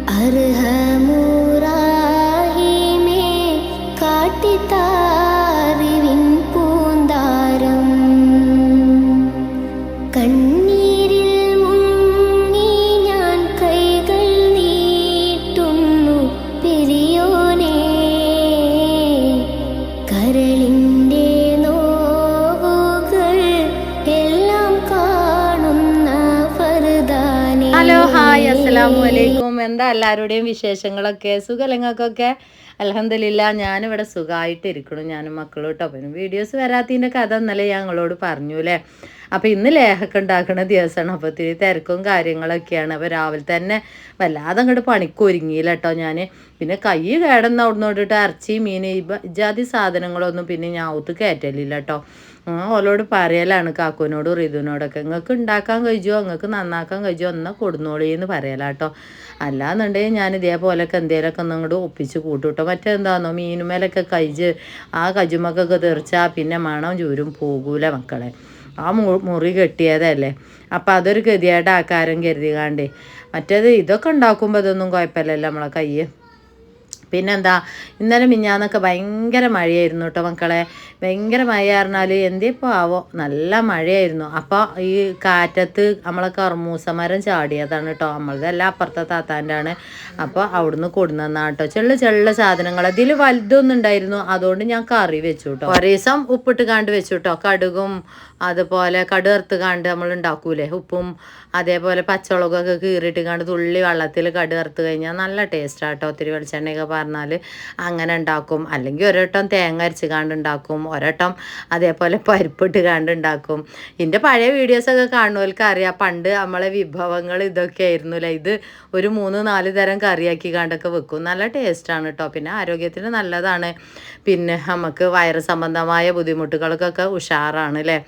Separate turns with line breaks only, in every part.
അർഹമുറാഹിമേ കാട്ടിത്താറിവിൻ പൂന്താരം കണ്ണീരിൽ മുങ്ങി ഞാൻ കൈകൾ നീട്ടുന്നു പെരിയോനേ കരളിൻ്റെ നോവുകൾ എല്ലാം കാണുന്ന ഫർദാനേ.
ഹലോ ഹായ് അസ്സലാമു അലൈക്കും. എന്താ എല്ലാവരുടെയും വിശേഷങ്ങളൊക്കെ? സുഖലങ്ങൾക്കൊക്കെ? അൽഹംദുലില്ലാ ഞാനിവിടെ സുഖമായിട്ട് ഇരിക്കണം, ഞാനും മക്കളും കേട്ടോ. പിന്നെ വീഡിയോസ് വരാത്തതിൻ്റെ കഥ ഇന്നലെ ഞങ്ങളോട് പറഞ്ഞു അല്ലേ. അപ്പോൾ ഇന്ന് ലേഹൊക്കെ ഉണ്ടാക്കുന്ന ദിവസമാണ്. അപ്പോൾ ഇത്തിരി തിരക്കും കാര്യങ്ങളൊക്കെയാണ്. അപ്പോൾ രാവിലെ തന്നെ വല്ലാതെ അങ്ങോട്ട് പണിക്ക് ഒരുങ്ങിയില്ല കേട്ടോ ഞാൻ. പിന്നെ കൈ കേടന്ന് അവിടെ നോട്ടിട്ട് ഇറച്ചി മീൻ ഇജാതി സാധനങ്ങളൊന്നും പിന്നെ ഞാൻ ഔത്ത് കയറ്റലില്ല കേട്ടോ. ഓലോട് പറയലാണ്, കാക്കുവിനോടും റിതുവിനോടൊക്കെ, നിങ്ങൾക്ക് ഉണ്ടാക്കാൻ കഴിയുമോ, നിങ്ങൾക്ക് നന്നാക്കാൻ കഴിയുമോ എന്നാൽ കൊടുന്നോളിന്ന് പറയലാട്ടോ. അല്ലാന്നുണ്ടെങ്കിൽ ഞാൻ ഇതേപോലെയൊക്കെ എന്തെങ്കിലുമൊക്കെ ഒന്നും ഇങ്ങോട്ട് ഒപ്പിച്ച് കൂട്ടും കേട്ടോ. മറ്റെന്താണെന്നോ മീനുമേലൊക്കെ ആ കജുമക്കൊക്കെ തെറിച്ചാൽ പിന്നെ മണം ചൂരും പോകൂല മക്കളെ. ആ മുറി കെട്ടിയതല്ലേ, അപ്പം അതൊരു ഗതിയായിട്ട് ആക്കാരം കരുതികാണ്ടേ. മറ്റേത് ഇതൊക്കെ ഉണ്ടാക്കുമ്പോൾ ഇതൊന്നും കുഴപ്പമില്ലല്ലോ നമ്മളെ കൈ. പിന്നെന്താ, ഇന്നലെ മിഞ്ഞാന്നൊക്കെ ഭയങ്കര മഴയായിരുന്നു കേട്ടോ മക്കളെ. ഭയങ്കര മഴ പറഞ്ഞാൽ എന്തിപ്പോൾ ആവോ, നല്ല മഴയായിരുന്നു. അപ്പോൾ ഈ കാറ്റത്ത് നമ്മളെ കർമൂസ മരം ചാടിയതാണ് കേട്ടോ. നമ്മളതെല്ലാം അപ്പുറത്തെ താത്താൻ്റെ ആണ്. അപ്പോൾ അവിടുന്ന് കൊടുന്നതാണ് കേട്ടോ. ചെള്ള സാധനങ്ങൾ അതിൽ വലുതൊന്നും ഉണ്ടായിരുന്നു. അതുകൊണ്ട് ഞാൻ കറി വെച്ചു കേട്ടോ. ഒരു ദിവസം ഉപ്പിട്ട് കാണ്ട് വെച്ചു കേട്ടോ. കടുകും അതുപോലെ കടുകറുത്ത് കാണ്ട് നമ്മൾ ഉണ്ടാക്കൂലേ, ഉപ്പും അതേപോലെ പച്ചമുളകൊക്കെ കീറിയിട്ട് കാണ്ട് തുള്ളി വെള്ളത്തിൽ കടുകറുത്ത് കഴിഞ്ഞാൽ നല്ല ടേസ്റ്റാണ് കേട്ടോ. ഒത്തിരി വെളിച്ചെണ്ണയൊക്കെ പറഞ്ഞാൽ അങ്ങനെ ഉണ്ടാക്കും. അല്ലെങ്കിൽ ഒരട്ടം തേങ്ങ അരച്ച് കാണ്ട് ഉണ്ടാക്കും, ഒരട്ടം അതേപോലെ പരിപ്പിട്ട് കാണ്ട് ഉണ്ടാക്കും. ഇതിൻ്റെ പഴയ വീഡിയോസൊക്കെ കാണുന്നവർക്ക് അറിയാം, പണ്ട് നമ്മളെ വിഭവങ്ങൾ ഇതൊക്കെ ആയിരുന്നു അല്ലേ. ഇത് ഒരു 3-4 തരം കറിയാക്കി കാണ്ടൊക്കെ വെക്കും. നല്ല ടേസ്റ്റാണ് കേട്ടോ. പിന്നെ ആരോഗ്യത്തിന് നല്ലതാണ്. പിന്നെ നമുക്ക് വയറ് സംബന്ധമായ ബുദ്ധിമുട്ടുകൾക്കൊക്കെ ഉഷാറാണ് അല്ലേ.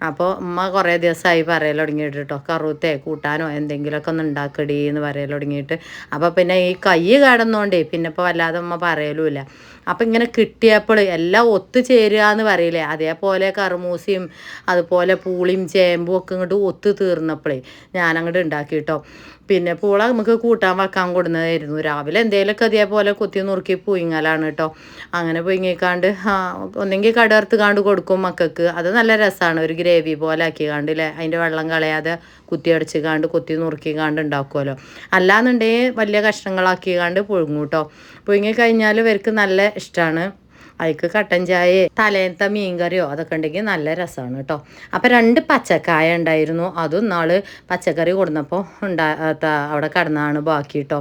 അപ്പോൾ ഉമ്മ കുറേ ദിവസമായി പറയൽ തുടങ്ങിയിട്ട് കേട്ടോ, കറുത്തേ കൂട്ടാനോ എന്തെങ്കിലുമൊക്കെ ഒന്ന് ഉണ്ടാക്കടി എന്ന് പറയൽ തുടങ്ങിയിട്ട്. അപ്പോൾ പിന്നെ ഈ കൈ കിടന്നോണ്ടേ പിന്നെ ഇപ്പോൾ വല്ലാതെ ഉമ്മ പറയലുമില്ല. അപ്പം ഇങ്ങനെ കിട്ടിയപ്പോൾ എല്ലാം ഒത്തുചേരുക എന്ന് പറയില്ലേ, അതേപോലെ കറുമൂസയും അതുപോലെ പൂളിയും ചേമ്പും ഒക്കെ ഇങ്ങോട്ട് ഒത്തു തീർന്നപ്പോഴേ ഞാനങ്ങോട്ട് ഉണ്ടാക്കി കേട്ടോ. പിന്നെ പൂള നമുക്ക് കൂട്ടാൻ വെക്കാൻ കൊടുന്നതായിരുന്നു. രാവിലെ എന്തെങ്കിലുമൊക്കെ അതേപോലെ കുത്തി നുറുക്കി പുയിങ്ങലാണ് കേട്ടോ. അങ്ങനെ പുയിങ്ങിക്കാണ്ട് ഒന്നെങ്കിൽ കടർത്ത് കാണ്ട് കൊടുക്കും മക്കൾക്ക്. അത് നല്ല രസമാണ്, ഒരു ഗ്രേവി പോലെ ആക്കി കാണ്ടില്ലേ, അതിൻ്റെ വെള്ളം കളയാതെ കുത്തി കാണ്ട് കുത്തി നുറുക്കി കാണ്ട് ഉണ്ടാക്കുമല്ലോ. അല്ലാന്നുണ്ടെങ്കിൽ വലിയ കഷ്ണങ്ങളാക്കി കാണ്ട് പുഴുങ്ങും കേട്ടോ. പുഴുങ്ങി കഴിഞ്ഞാൽ ഇവർക്ക് നല്ല ഇഷ്ടമാണ്. അതിക്ക് കട്ടൻ ചായ തലേന്നത്തെ മീൻ കറിയോ അതൊക്കെ ഉണ്ടെങ്കിൽ നല്ല രസമാണ് കേട്ടോ. അപ്പം 2 പച്ചക്കായ ഉണ്ടായിരുന്നു. അതും നാള് പച്ചക്കറി കൊടുന്നപ്പോൾ അവിടെ കിടന്നാണ് ബാക്കി കേട്ടോ.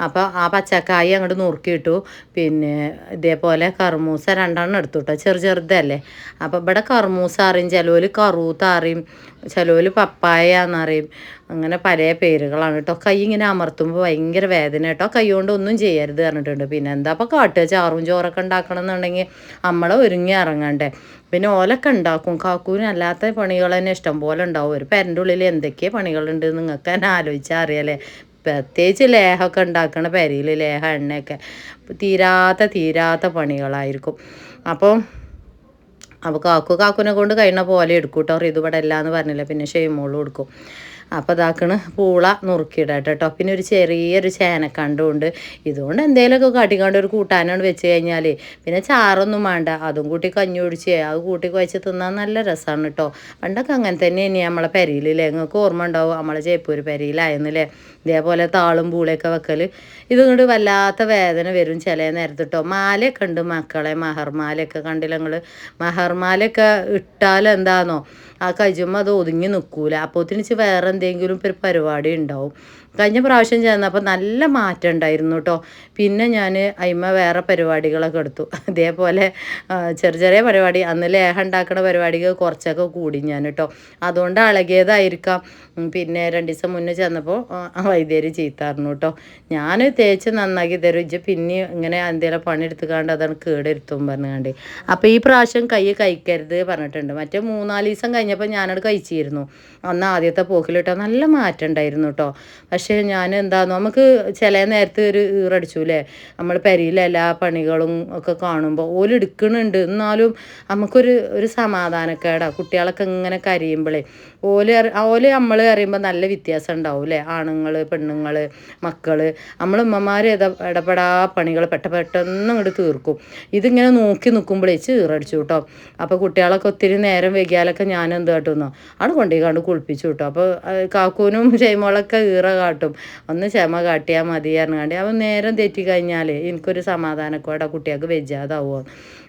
അപ്പോൾ ആ പച്ചക്കായ അങ്ങോട്ട് നുറുക്കിയിട്ടു. പിന്നെ ഇതേപോലെ കർമൂസ 2 എടുത്തു കേട്ടോ, ചെറുതല്ലേ. അപ്പോൾ ഇവിടെ കർമൂസ അറിയും, ചിലവർ കറൂത്ത അറിയും, ചിലവർ പപ്പായ എന്നറിയും. അങ്ങനെ പല പേരുകളാണ് കേട്ടോ. കൈ ഇങ്ങനെ അമർത്തുമ്പോൾ ഭയങ്കര വേദന കേട്ടോ. കൈ കൊണ്ട് ഒന്നും ചെയ്യരുത് പറഞ്ഞിട്ടുണ്ട്. പിന്നെ എന്താ അപ്പോൾ കാട്ടുക, ചാറും ചോറൊക്കെ ഉണ്ടാക്കണം എന്നുണ്ടെങ്കിൽ നമ്മളെ ഒരുങ്ങി ഇറങ്ങണ്ടേ. പിന്നെ ഓലൊക്കെ ഉണ്ടാക്കും. കാക്കൂന് അല്ലാത്ത പണികൾ തന്നെ ഇഷ്ടം പോലെ ഉണ്ടാവും. ഒരു പെരൻ്റെ ഉള്ളിൽ എന്തൊക്കെ പണികളുണ്ട് നിങ്ങൾക്ക് തന്നെ ആലോചിച്ചാൽ അറിയാലേ. പ്രത്യേകിച്ച് ലേഹമൊക്കെ ഉണ്ടാക്കണ പെരയിൽ ലേഹ എണ്ണയൊക്കെ തീരാത്ത പണികളായിരിക്കും. അപ്പോൾ കാക്കുനെ കൊണ്ട് കഴിയുന്ന പോലെ എടുക്കും കേട്ടോ. ഇതുപടെ അല്ല എന്ന് പറഞ്ഞില്ല, പിന്നെ ഷെയ്മോളും എടുക്കും. അപ്പോൾ ഇതാക്കണ് പൂള നുറുക്കിയിടട്ടെ കേട്ടോ. പിന്നെ ഒരു ചെറിയൊരു ചേനക്കണ്ടുണ്ട്. ഇതുകൊണ്ട് എന്തെങ്കിലുമൊക്കെ കാട്ടിക്കാണ്ട് ഒരു കൂട്ടാനാണ് വെച്ച് കഴിഞ്ഞാൽ പിന്നെ ചാറൊന്നും വേണ്ട, അതും കൂട്ടി കഞ്ഞി ഒഴിച്ച് അത് കൂട്ടി കുഴച്ച് തിന്നാൻ നല്ല രസമാണ് കേട്ടോ. പണ്ടൊക്കെ അങ്ങനെ തന്നെ ഇനി നമ്മളെ പെരയിലല്ലേ, നിങ്ങൾക്ക് ഓർമ്മ ഉണ്ടാവും നമ്മളെ ജയ്പൂർ പെരയിലായിരുന്നില്ലേ ഇതേപോലെ താളും പൂളയൊക്കെ വെക്കൽ. ഇതുകൊണ്ട് വല്ലാത്ത വേദന വരും ചില നേരത്ത് കേട്ടോ. മാലയൊക്കെ ഉണ്ട് മക്കളെ, മഹർമാലയൊക്കെ കണ്ടില്ല നിങ്ങൾ. മഹർമാലയൊക്കെ ഇട്ടാൽ എന്താണെന്നോ ആ കജുമ്പോൾ അത് ഒതുങ്ങി നിൽക്കൂല. അപ്പോൾ തിരിച്ച് വേറെ എന്തെങ്കിലും ഒരു പരിപാടി ഉണ്ടാവും. കഴിഞ്ഞ പ്രാവശ്യം ചെന്നപ്പോൾ നല്ല മാറ്റം ഉണ്ടായിരുന്നു കേട്ടോ. പിന്നെ ഞാൻ അതിന്മേൽ വേറെ പരിപാടികളൊക്കെ എടുത്തു. അതേപോലെ ചെറിയ പരിപാടി, അന്ന് ലേഹ ഉണ്ടാക്കുന്ന പരിപാടിക്ക് കുറച്ചൊക്കെ കൂടി ഞാൻ കേട്ടോ. അതുകൊണ്ട് ഇളകിയതായിരിക്കാം. പിന്നെ 2 ദിവസം മുന്നേ ചെന്നപ്പോൾ വൈദ്യര് ചീത്തായിരുന്നു കേട്ടോ. ഞാൻ തേച്ച് നന്നാക്കി തരും, ഇജ്ജ് പിന്നെ ഇങ്ങനെ എന്തെങ്കിലും പണിയെടുത്തുകാണ്ട് അതാണ് കേടെടുത്തും പറഞ്ഞുകൊണ്ട്. അപ്പോൾ ഈ പ്രാവശ്യം കൈ കഴിക്കരുത് പറഞ്ഞിട്ടുണ്ട്. മറ്റേ 3-4 ദിവസം കഴിഞ്ഞപ്പോൾ ഞാനത് കഴിച്ചിരുന്നു. അന്ന് ആദ്യത്തെ പോക്കിലിട്ടോ നല്ല മാറ്റം ഉണ്ടായിരുന്നു കേട്ടോ. പക്ഷേ ഞാൻ എന്താണെന്നോ നമുക്ക് ചില നേരത്ത് ഒരു ഈറടിച്ചൂലേ, നമ്മൾ പെരയിലെ എല്ലാ പണികളും ഒക്കെ കാണുമ്പോൾ ഓലെടുക്കണുണ്ട്, എന്നാലും നമുക്കൊരു സമാധാനക്കേടാ. കുട്ടികളൊക്കെ ഇങ്ങനെ കരയുമ്പോഴേ ഓല് നമ്മൾ അറിയുമ്പോൾ നല്ല വ്യത്യാസം ഉണ്ടാവും അല്ലേ, ആണുങ്ങൾ പെണ്ണുങ്ങൾ മക്കൾ. നമ്മൾ ഉമ്മമാർ ഇടപെടാ പണികൾ പെട്ടെന്ന് ഇങ്ങോട്ട് തീർക്കും. ഇതിങ്ങനെ നോക്കി നിൽക്കുമ്പോഴേ ഈറടിച്ചു കേട്ടോ. അപ്പോൾ കുട്ടികളൊക്കെ ഒത്തിരി നേരം വൈകിയാലൊക്കെ ഞാൻ എന്ത് കാട്ടുന്നോ അവിടെ കൊണ്ടുപോയി കുളിപ്പിച്ചു കേട്ടോ. അപ്പോൾ കാക്കൂനും ഷൈമോളൊക്കെ ഈറ കാട്ടും, ഒന്ന് ക്ഷമ കാട്ടിയാൽ മതി പറഞ്ഞാണ്ട്. അവൻ നേരം തെറ്റി കഴിഞ്ഞാൽ എനിക്കൊരു സമാധാനക്കോടെ കുട്ടികൾക്ക് വെജാതാവുമോ.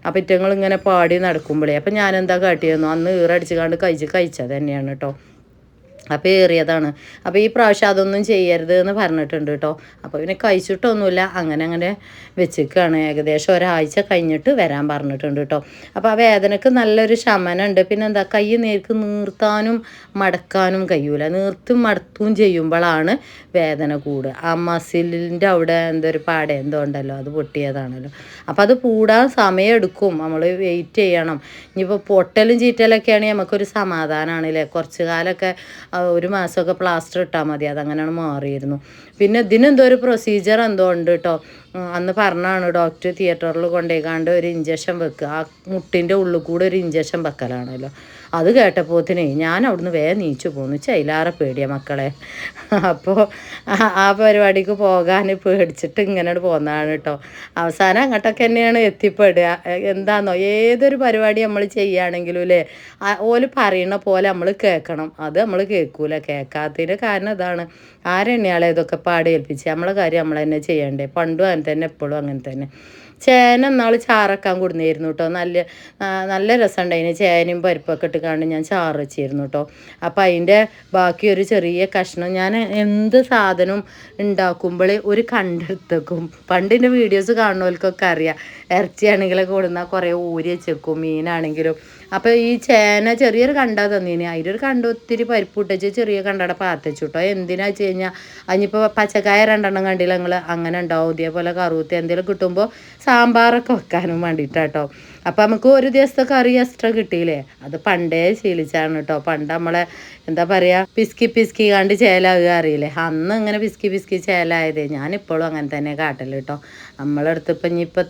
അപ്പം ഇറ്റങ്ങളിങ്ങനെ പാടി നടക്കുമ്പോഴേ അപ്പം ഞാനെന്താ കാട്ടിയെന്നോ അന്ന് ഈറടിച്ച് കഴിച്ചത് തന്നെയാണ് കേട്ടോ. അപ്പോൾ ഏറിയതാണ്. അപ്പോൾ ഈ പ്രാവശ്യം അതൊന്നും ചെയ്യരുത് എന്ന് പറഞ്ഞിട്ടുണ്ട് കേട്ടോ. അപ്പോൾ പിന്നെ കഴിച്ചിട്ടൊന്നുമില്ല, അങ്ങനെ വെച്ചിരിക്കുകയാണ്. ഏകദേശം ഒരാഴ്ച കഴിഞ്ഞിട്ട് വരാൻ പറഞ്ഞിട്ടുണ്ട് കേട്ടോ. അപ്പോൾ ആ വേദനക്ക് നല്ലൊരു ശമനമുണ്ട്. പിന്നെ എന്താ, കൈ നേർക്ക് നീർത്താനും മടക്കാനും കഴിയൂല. നീർത്തും മടത്തും ചെയ്യുമ്പോഴാണ് വേദന കൂടുക. ആ മസിലിൻ്റെ അവിടെ എന്തൊരു എന്തോ ഉണ്ടല്ലോ, അത് പൊട്ടിയതാണല്ലോ. അപ്പോൾ അത് കൂടാൻ സമയമെടുക്കും, നമ്മൾ വെയിറ്റ് ചെയ്യണം. ഇനിയിപ്പോൾ പൊട്ടലും ചീറ്റലൊക്കെ ആണെങ്കിൽ നമുക്കൊരു സമാധാനമാണല്ലേ. കുറച്ച് കാലമൊക്കെ 1 മാസമൊക്കെ പ്ലാസ്റ്റർ ഇട്ടാൽ മതി, അതങ്ങനെയാണ് മാറിയിരുന്നു. പിന്നെ ഇതിനെന്തോ ഒരു പ്രൊസീജിയർ എന്തോ ഉണ്ട് കേട്ടോ. അന്ന് പറഞ്ഞാണ് ഡോക്ടർ തിയേറ്ററിൽ കൊണ്ടുപോയിക്കാണ്ട് ഒരു ഇഞ്ചക്ഷൻ വെക്കുക, ആ മുട്ടിൻ്റെ ഉള്ളിൽ കൂടെ ഒരു ഇഞ്ചക്ഷൻ വെക്കലാണല്ലോ. അത് കേട്ടപ്പോത്തിന് ഞാൻ അവിടുന്ന് വേഗം നീച്ചു പോന്നു. ചൈലാറെ പേടിയാ മക്കളെ. അപ്പോൾ ആ പരിപാടിക്ക് പോകാൻ പേടിച്ചിട്ട് ഇങ്ങനെ പോന്നതാണ് കേട്ടോ. അവസാനം അങ്ങോട്ടൊക്കെ തന്നെയാണ് എത്തിപ്പെടുക. എന്താണെന്നോ, ഏതൊരു പരിപാടി നമ്മൾ ചെയ്യുകയാണെങ്കിലും അല്ലേ, ഓല് പറയണ പോലെ നമ്മൾ കേൾക്കണം. അത് നമ്മൾ കേൾക്കൂല. കേൾക്കാത്തതിൻ്റെ കാരണം ഇതാണ്, ആരെണ്ണിയാളെ ഇതൊക്കെ പാടേൽപ്പിച്ച് നമ്മളെ കാര്യം നമ്മൾ തന്നെ ചെയ്യണ്ടേ. പണ്ടും അങ്ങനെ തന്നെ, എപ്പോഴും അങ്ങനെ തന്നെ. ചേന എന്നാൾ ചാറക്കാൻ കൊടുന്നിരുന്നു കേട്ടോ. നല്ല രസമുണ്ടായിന്. ചേനയും പരിപ്പൊക്കെ ഇട്ടുകൊണ്ട് ഞാൻ ചാറ് വെച്ചിരുന്നു കേട്ടോ. അപ്പം അതിൻ്റെ ബാക്കി ഒരു ചെറിയ കഷ്ണം ഞാൻ എന്ത് സാധനം ഉണ്ടാക്കുമ്പോൾ ഒരു കണ്ടെടുത്തേക്കും. പണ്ടിൻ്റെ വീഡിയോസ് കാണുന്നവർക്കൊക്കെ അറിയാം. ഇറച്ചിയാണെങ്കിലൊക്കെ കൊടുന്നാൽ കുറേ ഊരി വെച്ചേക്കും, മീനാണെങ്കിലും. അപ്പോൾ ഈ ചേന ചെറിയൊരു കണ്ട തന്നീന്, അതിലൊരു കണ്ട ഒത്തിരി പരിപ്പ് ഇട്ടിച്ച് ചെറിയ കണ്ടയുടെ പാത്തച്ചു കേട്ടോ. എന്തിനാ വെച്ച് കഴിഞ്ഞാൽ അതിനിപ്പോൾ പച്ചക്കായ 2 കണ്ടില്ല നിങ്ങൾ, അങ്ങനെ ഉണ്ടാവും. ഇതേപോലെ കറുത്ത് എന്തെങ്കിലും കിട്ടുമ്പോൾ സാമ്പാറൊക്കെ വെക്കാനും വേണ്ടിയിട്ടാട്ടോ. അപ്പം നമുക്ക് ഒരു ദിവസത്തെ കറി എക്സ്ട്രാ കിട്ടിയില്ലേ, അത് പണ്ടേ ശീലിച്ചാണ് കേട്ടോ. പണ്ട് നമ്മളെ എന്താ പറയുക, പിസ്കി കണ്ട് ചേലാവുക അറിയില്ലേ, അന്ന് ഇങ്ങനെ പിസ്കി ചേലായതേ. ഞാനിപ്പോഴും അങ്ങനെ തന്നെ കാട്ടൽ കേട്ടോ. നമ്മളടുത്ത് ഇപ്പം ഇനിയിപ്പോൾ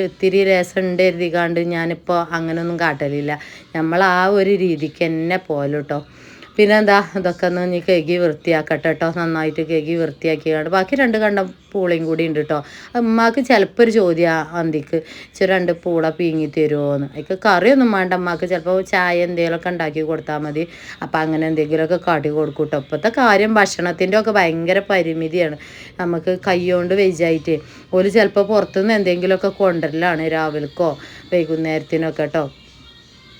ഇത്തിരി രസം ഉണ്ട് എഴുതിക്കാണ്ട് ഞാനിപ്പോൾ അങ്ങനെയൊന്നും കാട്ടലില്ല. നമ്മൾ ആ ഒരു രീതിക്ക് തന്നെ പോലെ കേട്ടോ. പിന്നെ എന്താ, ഇതൊക്കെ ഒന്ന് ഇനി കേക്ക് വൃത്തിയാക്കട്ടെ കേട്ടോ. നന്നായിട്ട് കേക്ക് വൃത്തിയാക്കിയാണ്. ബാക്കി 2 കണ്ടം പൂളയും കൂടി ഉണ്ട് കേട്ടോ. അമ്മക്ക് ചിലപ്പോൾ ഒരു ചോദ്യം അന്തിക്ക്, 2 പൂള പീങ്ങി തരുമോയെന്ന്. അതിക്ക് കറിയൊന്നും വേണ്ട, അമ്മക്ക് ചിലപ്പോൾ ചായ എന്തെങ്കിലുമൊക്കെ ഉണ്ടാക്കി കൊടുത്താൽ മതി. അപ്പം അങ്ങനെ എന്തെങ്കിലുമൊക്കെ കാട്ടി കൊടുക്കും കേട്ടോ. ഇപ്പോഴത്തെ കാര്യം ഭക്ഷണത്തിൻ്റെ ഒക്കെ ഭയങ്കര പരിമിതിയാണ്. നമുക്ക് കൈകൊണ്ട് വെജായിട്ട് ഒരു ചിലപ്പോൾ പുറത്തുനിന്ന് എന്തെങ്കിലുമൊക്കെ കൊണ്ടുവരലാണ്, രാവിലേക്കോ വൈകുന്നേരത്തിനൊക്കെ കേട്ടോ.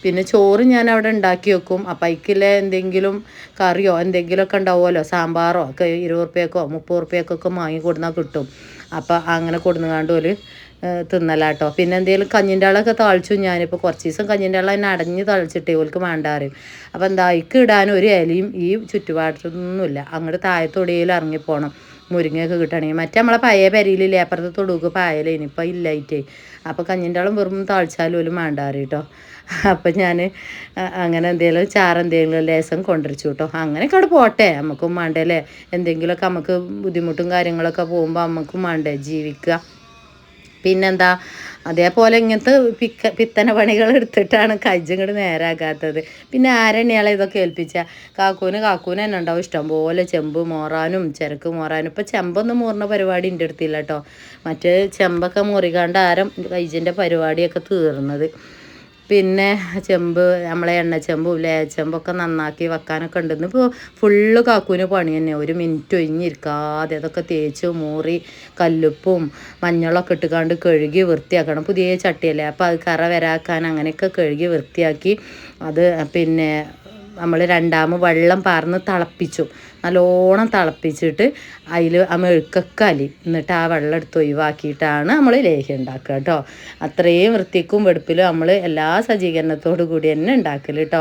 പിന്നെ ചോറ് ഞാൻ അവിടെ ഉണ്ടാക്കി വെക്കും. അപ്പം അതിക്കില്ലേ എന്തെങ്കിലും കറിയോ എന്തെങ്കിലുമൊക്കെ ഉണ്ടാവുമല്ലോ, സാമ്പാറോ ഒക്കെ 20 ഉറുപ്പ്യക്കോ 30 ഉറുപ്പ്യക്കൊക്കെ വാങ്ങി കൊടുന്നാൽ കിട്ടും. അപ്പം അങ്ങനെ കൊടുന്നുകാണ്ട് ഒരു തിന്നലാട്ടോ. പിന്നെ എന്തെങ്കിലും കഞ്ഞിൻ്റെ ആളൊക്കെ താളിച്ചു. ഞാനിപ്പോൾ കുറച്ച് ദിവസം കഞ്ഞിൻ്റെ ആൾ തന്നെ അടഞ്ഞ് തളിച്ചിട്ടേ ഓൾക്ക് വേണ്ട അറിയും. അപ്പം എന്താ, അതിക്ക് ഇടാൻ ഒരു ഇലയും ഈ ചുറ്റുപാടത്തൊന്നുമില്ല. അങ്ങോട്ട് താഴത്തൊടിയിൽ ഇറങ്ങിപ്പോണം മുരിങ്ങയൊക്കെ കിട്ടണമെങ്കിൽ. മറ്റേ നമ്മളെ പഴയ പെരയിലില്ലേ, അപ്പുറത്തെ തൊടുക്ക് പായല, ഇനിയിപ്പോൾ ഇല്ലായിട്ടേ. അപ്പോൾ കഞ്ഞിൻ്റെ ആളും വെറും താളിച്ചാലും ഒരു വേണ്ട അറിയും കേട്ടോ. അപ്പം ഞാൻ അങ്ങനെ എന്തെങ്കിലും ചാറെന്തെങ്കിലും ലേസം കൊണ്ടുവച്ചു കേട്ടോ. അങ്ങനെയൊക്കെ അവിടെ പോട്ടെ, നമുക്കും വേണ്ടേ അല്ലേ. എന്തെങ്കിലുമൊക്കെ നമുക്ക് ബുദ്ധിമുട്ടും കാര്യങ്ങളൊക്കെ പോകുമ്പോൾ നമുക്കും വേണ്ടേ ജീവിക്കുക. പിന്നെന്താ, അതേപോലെ ഇങ്ങനത്തെ പിത്തന പണികൾ എടുത്തിട്ടാണ് കജ്ജങ്ങോട്ട് നേരാക്കാത്തത്. പിന്നെ ആരെണ്ണിയാളെ ഇതൊക്കെ ഏൽപ്പിച്ച കാക്കൂന് തന്നെ ഉണ്ടാവും ഇഷ്ടം പോലെ ചെമ്പ് മോറാനും ചിരക്ക് മോറാനും. ഇപ്പോൾ ചെമ്പൊന്നും മോറുന്ന പരിപാടി എൻ്റെ അടുത്തില്ല കേട്ടോ. മറ്റേ ചെമ്പൊക്കെ മുറികാണ്ട് കൈജിൻ്റെ പരിപാടിയൊക്കെ തീർന്നത്. പിന്നെ ചെമ്പ്, നമ്മളെ എണ്ണച്ചെമ്പും ലേച്ചെമ്പൊക്കെ നന്നാക്കി വെക്കാനൊക്കെ ഉണ്ടെന്ന്. ഇപ്പോൾ ഫുള്ള് കാക്കൂന് പണി തന്നെ. 1 മിനിറ്റ് ഒഴിഞ്ഞിരിക്കാതെ അതൊക്കെ തേച്ച് മൂറി കല്ലുപ്പും മഞ്ഞളൊക്കെ ഇട്ടുകാണ്ട് കഴുകി വൃത്തിയാക്കണം. പുതിയ ചട്ടിയല്ലേ, അപ്പോൾ അത് കറ വരാക്കാൻ അങ്ങനെയൊക്കെ കഴുകി വൃത്തിയാക്കി അത് പിന്നെ നമ്മൾ 2 വെള്ളം പാർന്ന് തിളപ്പിച്ചു. നല്ലോണം തിളപ്പിച്ചിട്ട് അതിൽ ആ മെഴുക്കൊക്കെ എന്നിട്ട് ആ വെള്ളം എടുത്ത് ഒഴിവാക്കിയിട്ടാണ് നമ്മൾ ലേഹ്യം ഉണ്ടാക്കുക കേട്ടോ. അത്രയും വൃത്തിക്കും വെടുപ്പിലും നമ്മൾ എല്ലാ സജ്ജീകരണത്തോടു കൂടി തന്നെ ഉണ്ടാക്കൽ കേട്ടോ.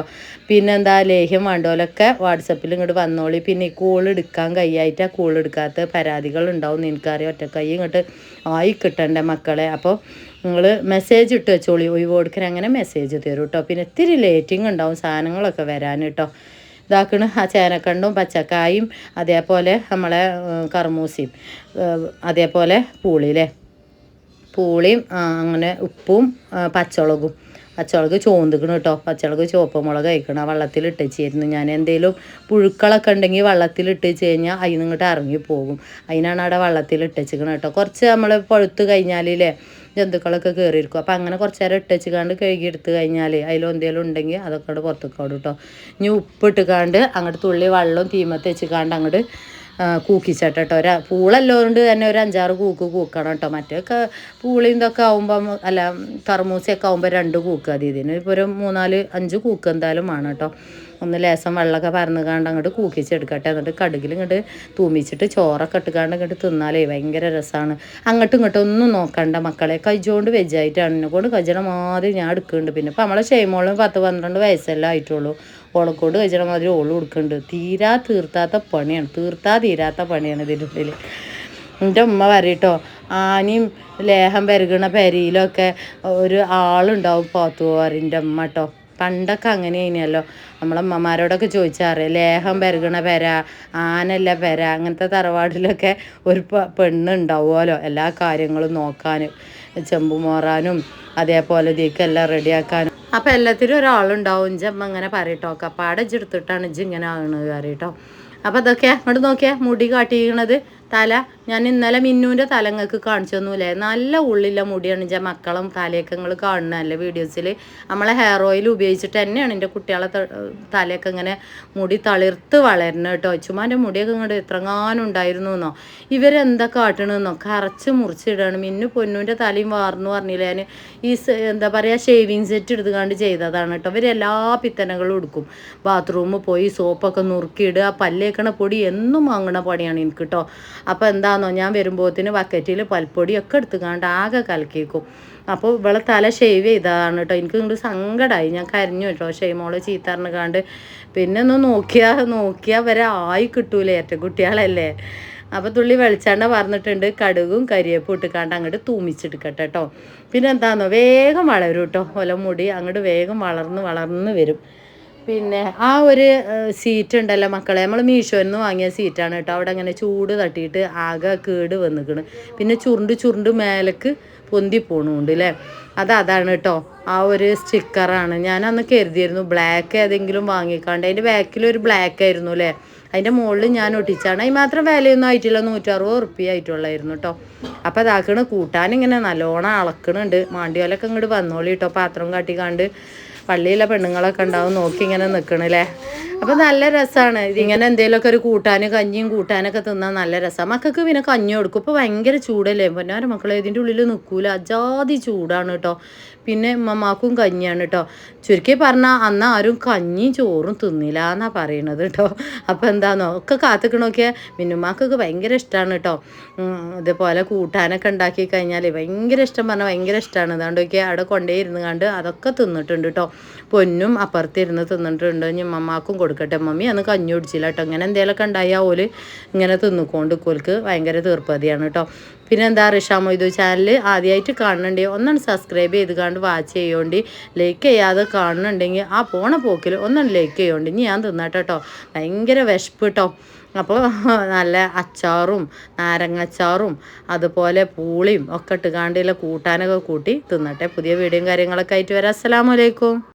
പിന്നെന്താ, ലേഹ്യം വേണ്ടോലൊക്കെ വാട്സപ്പിൽ ഇങ്ങോട്ട് വന്നോളി. പിന്നെ ഈ കോൾ എടുക്കാൻ കഴിയായിട്ട് ആ കോൾ എടുക്കാത്ത പരാതികൾ ഉണ്ടാവും. എനിക്കറിയാം, ഒറ്റക്കൈ ഇങ്ങോട്ട് ആയി കിട്ടണ്ടേ മക്കളെ. അപ്പോൾ നിങ്ങൾ മെസ്സേജ് ഇട്ട് വെച്ചോളി, ഒഴിവ് കൊടുക്കാൻ അങ്ങനെ മെസ്സേജ് തരും കേട്ടോ. പിന്നെ ഇത്തിരി ലേറ്റിങ് ഉണ്ടാവും സാധനങ്ങളൊക്കെ വരാൻ കേട്ടോ. ഇതാക്കണ് ആ ചേനക്കണ്ടും പച്ചക്കായും അതേപോലെ നമ്മളെ കർമൂസയും അതേപോലെ പൂളിയില്ലേ പൂളിയും അങ്ങനെ ഉപ്പും പച്ചമുളക് ചോന്തിക്കണം കേട്ടോ. പച്ചമുളക് ചുവപ്പ് മുളക് കഴിക്കണം. ആ വെള്ളത്തിൽ ഇട്ടുവെച്ചായിരുന്നു ഞാൻ. എന്തെങ്കിലും പുഴുക്കളൊക്കെ ഉണ്ടെങ്കിൽ വെള്ളത്തിൽ ഇട്ടുവെച്ച് കഴിഞ്ഞാൽ അതിൽ നിന്ന് ഇങ്ങോട്ട് ഇറങ്ങിപ്പോകും. അതിനാണ് അവിടെ വെള്ളത്തിൽ ഇട്ടുവെച്ചിരിക്കണം കേട്ടോ. കുറച്ച് നമ്മൾ പഴുത്ത് കഴിഞ്ഞാലേ ജന്തുക്കളൊക്കെ കയറിയിരിക്കും. അപ്പോൾ അങ്ങനെ കുറച്ച് നേരം ഇട്ടുവെച്ചുകാണ്ട് കഴുകി എടുത്ത് കഴിഞ്ഞാൽ അതിലെന്തെങ്കിലും ഉണ്ടെങ്കിൽ അതൊക്കെ അവിടെ പുറത്തേക്ക് ഓടും കേട്ടോ. ഇനി ഉപ്പിട്ടുകാണ്ട് അങ്ങോട്ട് തുള്ളി വെള്ളവും തീമത്ത് വെച്ചുകാണ്ട് അങ്ങോട്ട് കൂക്കിച്ചട്ടോ. പൂളല്ലോണ്ട് തന്നെ ഒരു 5-6 കൂക്ക് കൂക്കണം കേട്ടോ. മറ്റൊക്കെ പൂളിയും ഇതൊക്കെ ആകുമ്പം അല്ല കർമൂസയൊക്കെ ആകുമ്പോൾ 2 കൂക്ക് മതി. ഇതിന് ഇപ്പോൾ ഒരു 3-4-5 കൂക്ക് എന്തായാലും വേണം കേട്ടോ. ഒന്ന് ലേസം വെള്ളമൊക്കെ പരന്നുകാണ്ട് അങ്ങോട്ട് കൂക്കിച്ചെടുക്കട്ടെ. എന്നിട്ട് കടുകിൽ ഇങ്ങോട്ട് തൂമിച്ചിട്ട് ചോറൊക്കെ ഇട്ടുകാണ്ട് ഇങ്ങോട്ട് തിന്നാലേ ഭയങ്കര രസമാണ്. അങ്ങോട്ടും ഇങ്ങോട്ടും ഒന്നും നോക്കണ്ട മക്കളെ. കൈജോണ്ട് വെജായിട്ടാണ് എന്നെക്കൊണ്ട് കജണ മാതിരി ഞാൻ എടുക്കുന്നുണ്ട്. പിന്നെ ഇപ്പം നമ്മളെ ഷെയ്മോളും 10-12 വയസ്സെല്ലാം ആയിട്ടുള്ളൂ. ഓളക്കോട് കജണ മാതിരി ഓള് കൊടുക്കുന്നുണ്ട്. തീരാത്ത പണിയാണ് ഇതിൻ്റെ ഉള്ളിൽ. എൻ്റെ ഉമ്മ പറയട്ടോ ആനയും ലേഹം പെരുകണ പെരയിലൊക്കെ ഒരു ആളുണ്ടാവും പോത്തു പോവാറിൻ്റെ ഉമ്മ കേട്ടോ. പണ്ടൊക്കെ അങ്ങനെ കഴിഞ്ഞല്ലോ. നമ്മളമ്മമാരോടൊക്കെ ചോദിച്ചാറ് ലേഹം പെരുകണ പെര ആനല്ല പെര അങ്ങനത്തെ തറവാടിലൊക്കെ ഒരു പെണ്ണുണ്ടാവുമല്ലോ എല്ലാ കാര്യങ്ങളും നോക്കാനും ചെമ്പ് മോറാനും അതേപോലെ ഇതിക്കെല്ലാം റെഡിയാക്കാനും. അപ്പം എല്ലാത്തിനും ഒരാളുണ്ടാവും. ഇഞ്ചമ്മ ഇങ്ങനെ പറയട്ടോ കപ്പാടെ ഇജ്ജെടുത്തിട്ടാണ് ഇജ്ജ് ഇങ്ങനെ ആകണത് പറയട്ടോ. അപ്പം അതൊക്കെ അങ്ങോട്ട് നോക്കിയാൽ മുടി കാട്ടിയിരിക്കണത് തല ഞാൻ ഇന്നലെ മിന്നുവിൻ്റെ തലങ്ങൾക്ക് കാണിച്ചു തന്നൂല്ലേ. നല്ല ഉള്ളില്ല മുടിയാണ് ഞാൻ മക്കളും തലയൊക്കെ നിങ്ങൾ കാണുന്നതല്ലേ വീഡിയോസിൽ. നമ്മളെ ഹെയർ ഓയിൽ ഉപയോഗിച്ചിട്ട് തന്നെയാണ് എൻ്റെ കുട്ടികളെ തലയൊക്കെ ഇങ്ങനെ മുടി തളിർത്ത് വളരണം കേട്ടോ. ചുമ്മാൻ്റെ മുടിയൊക്കെ ഇങ്ങോട്ട് എത്രങ്ങാനും ഉണ്ടായിരുന്നു എന്നോ. ഇവരെന്താ കാട്ടണമെന്നോ കറച്ച് മുറിച്ചിടാണ്. മിന്നു പൊന്നുവിൻ്റെ തലയും വാർന്നു പറഞ്ഞില്ല ഞാൻ. ഈ എന്താ പറയുക ഷേവിങ് സെറ്റ് എടുത്തുകൊണ്ട് ചെയ്തതാണ് കേട്ടോ. ഇവരെല്ലാ പിത്തനകളും എടുക്കും. ബാത്റൂമിൽ പോയി സോപ്പൊക്കെ നുറുക്കിയിടുക പല്ലേക്കണ പൊടി എന്നും വാങ്ങണ പണിയാണ് എനിക്ക് കേട്ടോ. അപ്പോൾ എന്താണെന്നോ ഞാൻ വരുമ്പോഴത്തേന് ബക്കറ്റിൽ പൽപ്പൊടിയൊക്കെ എടുത്തുകൊണ്ട് ആകെ കലക്കിയേക്കും. അപ്പോൾ ഇവളെ തല ഷേവ് ചെയ്തതാണ് കേട്ടോ. എനിക്ക് ഇങ്ങോട്ട് സങ്കടമായി. ഞാൻ കരഞ്ഞു കേട്ടോ ഷെയ്മോള് ചീത്തറിഞ്ഞുകാണ്ട്. പിന്നെ ഒന്ന് നോക്കിയാൽ വരെ ആയി കിട്ടൂലേ കുട്ടികളല്ലേ. അപ്പോൾ തുള്ളി വെളിച്ചെണ്ണ പറഞ്ഞിട്ടുണ്ട്. കടുകും കരിയേപ്പും ഇട്ടുകാണ്ട് അങ്ങോട്ട് തൂമിച്ചെടുക്കട്ടെ കേട്ടോ. പിന്നെ എന്താണെന്നോ വേഗം വളരും കേട്ടോ. മുടി അങ്ങോട്ട് വേഗം വളർന്ന് വരും. പിന്നെ ആ ഒരു സീറ്റ് ഉണ്ടല്ലോ മക്കളെ നമ്മൾ മീഷോയിൽ നിന്ന് വാങ്ങിയ സീറ്റാണ് കേട്ടോ. അവിടെ അങ്ങനെ ചൂട് തട്ടിയിട്ട് ആകെ കേട് വന്നിക്കണ്. പിന്നെ ചുരുണ്ട് മേലേക്ക് പൊന്തി പോണുണ്ട് അല്ലേ. അതാണ് കേട്ടോ ആ ഒരു സ്റ്റിക്കറാണ്. ഞാൻ അന്ന് കരുതിയിരുന്നു ബ്ലാക്ക് ഏതെങ്കിലും വാങ്ങിക്കാണ്ട്. അതിൻ്റെ ബാക്കിലൊരു ബ്ലാക്ക് ആയിരുന്നു അല്ലേ. അതിൻ്റെ മുകളിൽ ഞാൻ ഒട്ടിച്ചാണ്. അതിന് മാത്രം വിലയൊന്നും ആയിട്ടില്ല. 160 ഉറുപ്പ്യ ആയിട്ടുള്ളായിരുന്നു കേട്ടോ. അപ്പോൾ അതാക്കണ് കൂട്ടാനിങ്ങനെ നല്ലോണം അളക്കണുണ്ട്. മാണ്ടിയോലൊക്കെ ഇങ്ങോട്ട് വന്നോളി കേട്ടോ. പാത്രം കാട്ടിക്കാണ്ട് പള്ളിയിലെ പെണ്ണുങ്ങളൊക്കെ ഉണ്ടാവും നോക്കി ഇങ്ങനെ നിൽക്കണല്ലേ. അപ്പോൾ നല്ല രസമാണ് ഇതിങ്ങനെ എന്തെങ്കിലുമൊക്കെ ഒരു കഞ്ഞിയും കൂട്ടാനൊക്കെ തിന്നാൽ നല്ല രസമാണ്. മക്കൾക്ക് പിന്നെ കഞ്ഞി കൊടുക്കും. ഇപ്പോൾ ഭയങ്കര ചൂടല്ലേ പൊന്നാര മക്കളെ. ഇതിൻ്റെ ഉള്ളിൽ നിൽക്കൂല അജാതി ചൂടാണ് കേട്ടോ. പിന്നെ ഉമ്മമാക്കും കഞ്ഞിയാണ് കേട്ടോ. ചുരുക്കി പറഞ്ഞാൽ അന്ന് ആരും കഞ്ഞിയും ചോറും തിന്നില്ല എന്നാണ് പറയണത് കേട്ടോ. അപ്പോൾ എന്താണെന്നോ ഒക്കെ കാത്തിക്കണമൊക്കെ മിന്നുമാക്കൊക്കെ ഭയങ്കര ഇഷ്ടമാണ് കേട്ടോ. ഇതുപോലെ കൂട്ടാനൊക്കെ ഉണ്ടാക്കി കഴിഞ്ഞാൽ ഭയങ്കര ഇഷ്ടം പറഞ്ഞാൽ ഭയങ്കര ഇഷ്ടമാണ്. അതുകൊണ്ടൊക്കെ അവിടെ കൊണ്ടേ ഇരുന്ന് കണ്ട് അതൊക്കെ തിന്നിട്ടുണ്ട് കേട്ടോ. പൊന്നും അപ്പുറത്തിരുന്ന് തിന്നിട്ടുണ്ട്. ഉമ്മമാക്കും കൊടുക്കട്ടെ. മമ്മി അന്ന് കഞ്ഞി കുടിച്ചില്ല കേട്ടോ. ഇങ്ങനെ എന്തെങ്കിലുമൊക്കെ ഉണ്ടായാൽ ഓല് ഇങ്ങനെ തിന്നിക്കൊണ്ട് കോൽക്ക് ഭയങ്കര തീർപ്പതിയാണ് കേട്ടോ. പിന്നെ എന്താ റിഷ മൊയ്തു ചാനൽ ആദ്യമായിട്ട് കാണുന്നുണ്ടെങ്കിൽ ഒന്നാണ് സബ്സ്ക്രൈബ് ചെയ്ത് കണ്ട് വാച്ച് ചെയ്യുകൊണ്ട് ലൈക്ക് ചെയ്യാതെ കാണുന്നുണ്ടെങ്കിൽ ആ പോണ പോക്കിൽ ഒന്നാണ് ലൈക്ക് ചെയ്യുകൊണ്ട്. ഇനി ഞാൻ തിന്നട്ടെ കേട്ടോ. ഭയങ്കര വിശപ്പ് കേട്ടോ. അപ്പോൾ നല്ല അച്ചാറും നാരങ്ങച്ചാറും അതുപോലെ പൂളിയും ഒക്കെ ഇട്ടുകാണ്ടില്ല കൂട്ടാനൊക്കെ കൂട്ടി തിന്നട്ടെ. പുതിയ വീഡിയോയും കാര്യങ്ങളൊക്കെ ആയിട്ട് വരാം. അസ്സലാമു അലൈക്കും.